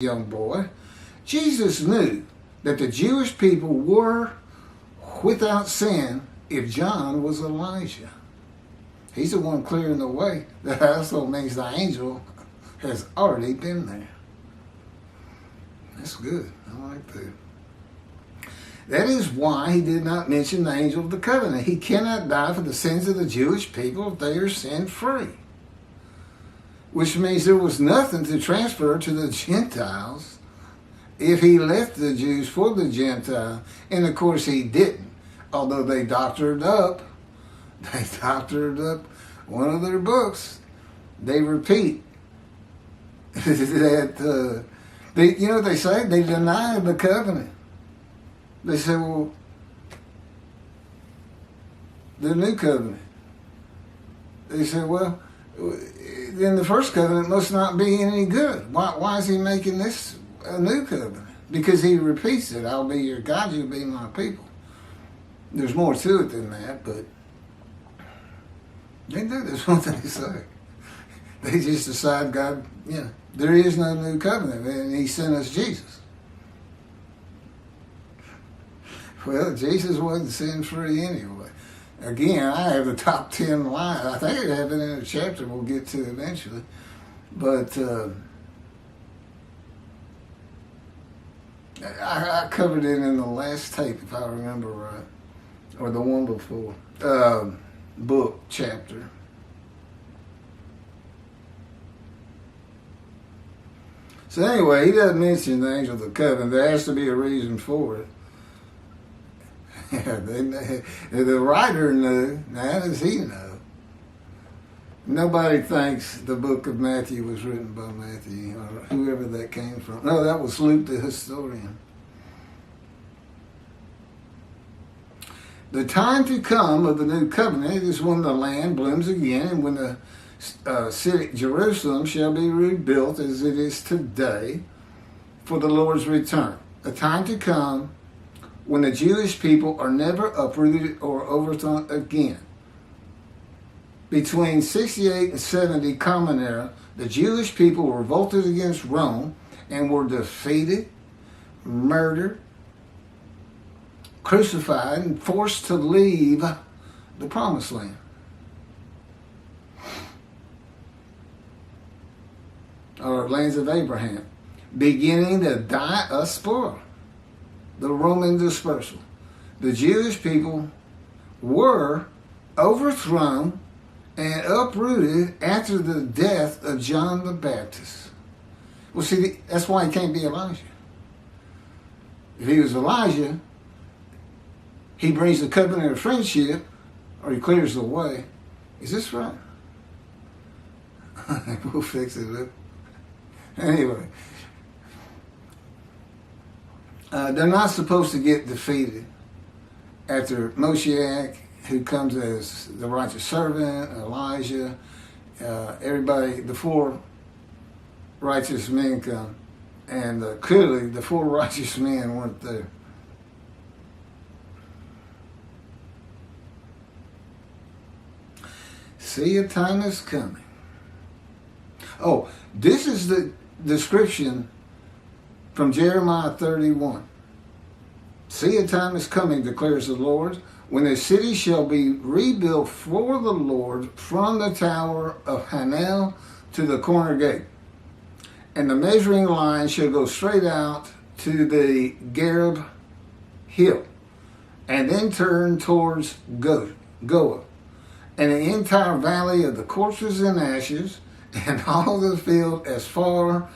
young boy, Jesus knew that the Jewish people were without sin if John was Elijah. He's the one clearing the way. That also means the angel has already been there. That's good. I like that. That is why he did not mention the angel of the covenant. He cannot die for the sins of the Jewish people if they are sin-free. Which means there was nothing to transfer to the Gentiles if he left the Jews for the Gentile. And of course he didn't. Although they doctored up one of their books. They repeat that, you know what they say? They deny the covenant. They say, well, the new covenant. They say, well, then the first covenant must not be any good. Why is he making this a new covenant? Because he repeats it. I'll be your God, you'll be my people. There's more to it than that, but they do. That's what they say. They just decide God, there is no new covenant, and he sent us Jesus. Well, Jesus wasn't sin-free anyway. Again, I have the top 10 lies. I think I have it in a chapter we'll get to eventually. But I covered it in the last tape, if I remember right. Or the one before. Book, chapter. So anyway, he doesn't mention the angel of the covenant. There has to be a reason for it. The writer knew. How does he know? Nobody thinks the book of Matthew was written by Matthew or whoever that came from. No, that was Luke the historian. The time to come of the new covenant is when the land blooms again and when the city Jerusalem shall be rebuilt as it is today for the Lord's return. A time to come when the Jewish people are never uprooted or overthrown again. Between 68 and 70 Common Era, the Jewish people revolted against Rome and were defeated, murdered, crucified, and forced to leave the Promised Land. Or lands of Abraham, beginning the diaspora, the Roman dispersal. The Jewish people were overthrown and uprooted after the death of John the Baptist. Well, see, that's why he can't be Elijah. If he was Elijah, he brings the covenant of friendship, or he clears the way. Is this right? We'll fix it up. Anyway, they're not supposed to get defeated after Moshiach, who comes as the righteous servant, Elijah, everybody, the four righteous men come. And clearly the four righteous men weren't there. See, a time is coming. Oh, this is the description from Jeremiah 31. See, a time is coming, declares the Lord, when the city shall be rebuilt for the Lord from the tower of Hanel to the corner gate. And the measuring line shall go straight out to the Gareb hill, and then turn towards Goa, and the entire valley of the corpses and ashes, and all the field as far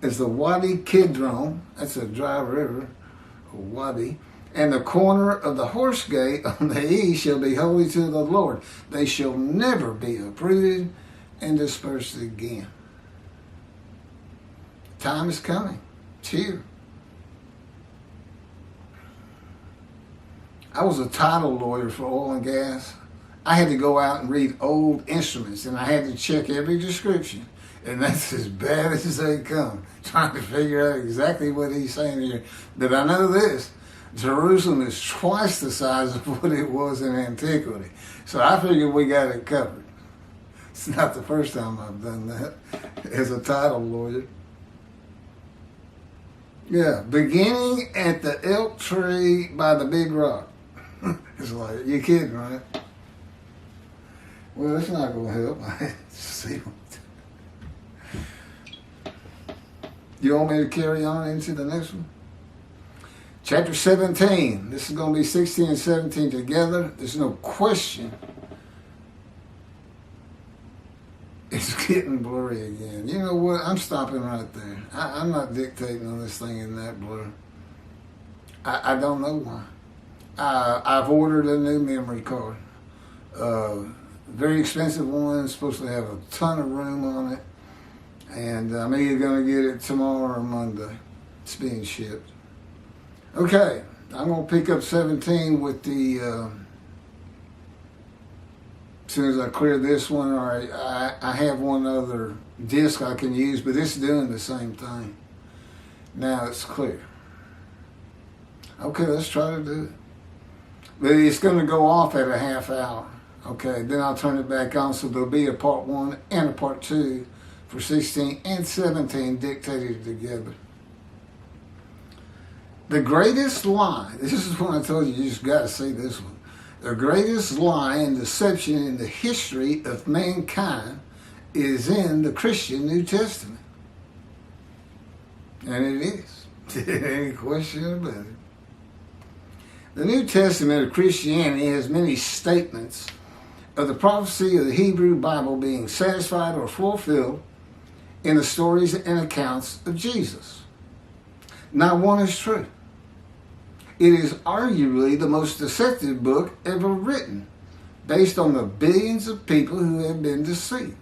as the Wadi Kidron, that's a dry river, a wadi, and the corner of the horse gate on the east shall be holy to the Lord. They shall never be uprooted and dispersed again. Time is coming. It's here. I was a title lawyer for oil and gas. I had to go out and read old instruments, and I had to check every description. And that's as bad as they come, trying to figure out exactly what he's saying here. But I know this, Jerusalem is twice the size of what it was in antiquity. So I figured we got it covered. It's not the first time I've done that as a title lawyer. Yeah, beginning at the elk tree by the big rock. It's like, you kidding, right? Well, it's not going to help. See. You want me to carry on into the next one? Chapter 17. This is going to be 16 and 17 together. There's no question. It's getting blurry again. You know what? I'm stopping right there. I'm not dictating on this thing in that blur. I don't know why. I've ordered a new memory card. Very expensive one. It's supposed to have a ton of room on it. And I'm either going to get it tomorrow or Monday. It's being shipped. Okay. I'm going to pick up 17 with the... as soon as I clear this one, all right, I have one other disc I can use, but it's doing the same thing. Now it's clear. Okay, let's try to do it. But it's going to go off at a half hour. Okay, then I'll turn it back on, so there'll be a part 1 and a part 2 for 16 and 17 dictated together. The greatest lie, this is what I told you just got to see this one. The greatest lie and deception in the history of mankind is in the Christian New Testament. And it is. Any question about it. The New Testament of Christianity has many statements of the prophecy of the Hebrew Bible being satisfied or fulfilled in the stories and accounts of Jesus. Not one is true. It is arguably the most deceptive book ever written, based on the billions of people who have been deceived.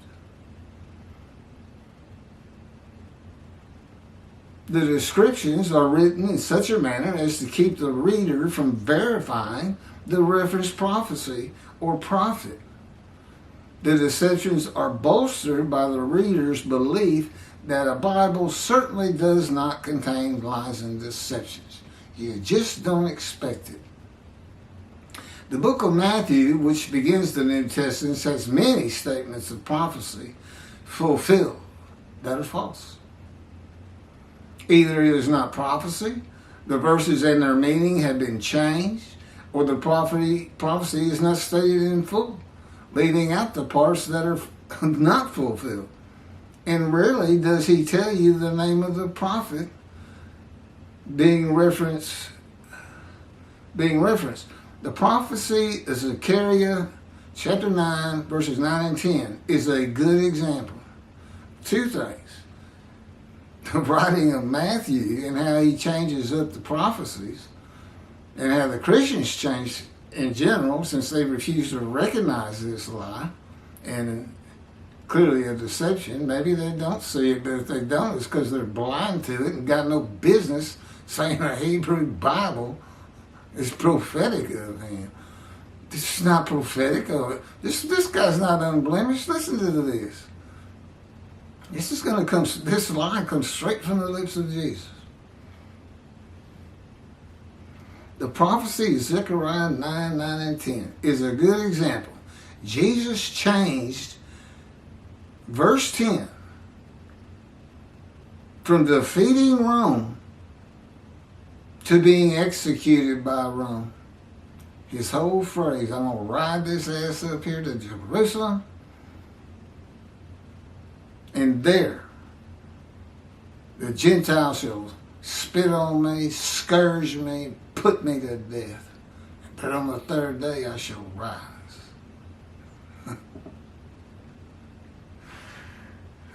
The descriptions are written in such a manner as to keep the reader from verifying the referenced prophecy or prophet. The deceptions are bolstered by the reader's belief that a Bible certainly does not contain lies and deceptions. You just don't expect it. The book of Matthew, which begins the New Testament, has many statements of prophecy fulfilled that are false. Either it is not prophecy, the verses and their meaning have been changed, or the prophecy is not stated in full, leaving out the parts that are not fulfilled. And rarely does he tell you the name of the prophet being referenced. The prophecy of Zechariah chapter 9, verses 9 and 10 is a good example. Two things. The writing of Matthew and how he changes up the prophecies, and how the Christians change in general, since they refuse to recognize this lie, and clearly a deception. Maybe they don't see it, but if they don't, it's because they're blind to it and got no business saying a Hebrew Bible is prophetic of him. This is not prophetic of it. This guy's not unblemished. Listen to this. This lie comes straight from the lips of Jesus. The prophecy of Zechariah 9, 9, and 10 is a good example. Jesus changed verse 10 from defeating Rome to being executed by Rome. His whole phrase, I'm going to ride this ass up here to Jerusalem, and there the Gentiles shall spit on me, scourge me, put me to death. But on the third day I shall rise.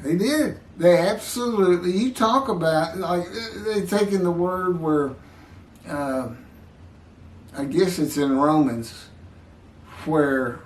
He did. They absolutely, you talk about, like, they taking the word where, I guess it's in Romans, where